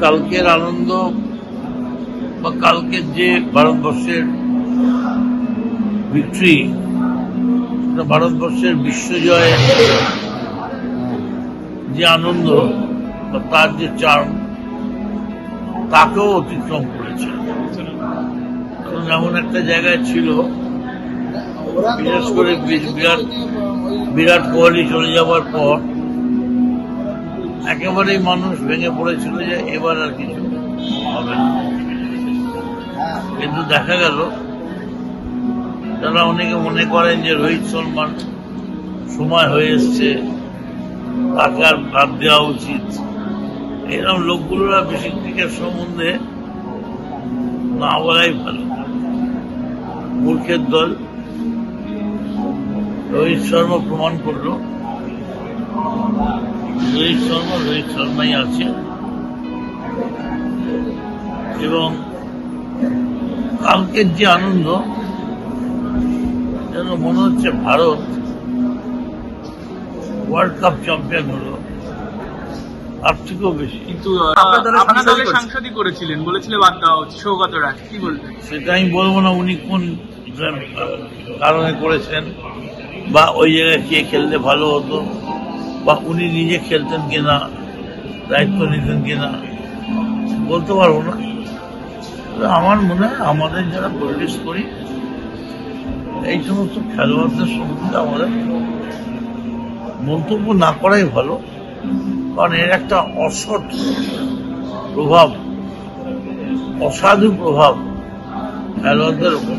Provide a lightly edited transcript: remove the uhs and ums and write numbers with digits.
কালকের আনন্দ বা কালকের যে ভারতবর্ষের ভিক্টরি, ভারতবর্ষের বিশ্বজয়ের যে আনন্দ বা তার যে চার্ম, তাকেও অতিক্রম করেছে। কারণ এমন একটা জায়গায় ছিল, বিশেষ করে বিরাট কোহলি চলে যাওয়ার পর একেবারেই মানুষ ভেঙে পড়েছিল যে এবার আর কিছু হবে না। কিন্তু দেখা গেল, যারা অনেকে মনে করেন যে রোহিত শর্মার সময় হয়ে এসছে, তাকে আর বাদ দেওয়া উচিত, এরকম লোকগুলোরা বেশি ক্রিকেট সম্বন্ধে না বলাই ভালো। মূর্খের দল। রোহিত শর্মা প্রমাণ করলো রোহিত শর্মাই আছে, এবং কালকের যে আনন্দ, যেন মনে হচ্ছে ভারত ওয়ার্ল্ড কাপ চ্যাম্পিয়ন হলো, তার থেকেও বেশি। কিন্তু সাংসদই করেছিলেন, বলেছিলেন বাদ দেওয়া হচ্ছে সৌগত রায়, কি বলবেন? সেটা আমি বলবো না উনি কোন কারণে করেছেন, বা ওই জায়গায় কে খেললে ভালো হতো, বা উনি নিজে খেলতেন কিনা, দায়িত্ব নিতেন কিনা, বলতে পারবো না। আমার মনে হয় আমাদের যারা পলিটিক্স করি, এই সমস্ত খেলোয়াড়দের সম্বন্ধে আমাদের মন্তব্য না করাই ভালো। কারণ এর একটা অসৎ প্রভাব, অসাধু প্রভাব খেলোয়াড়দের উপর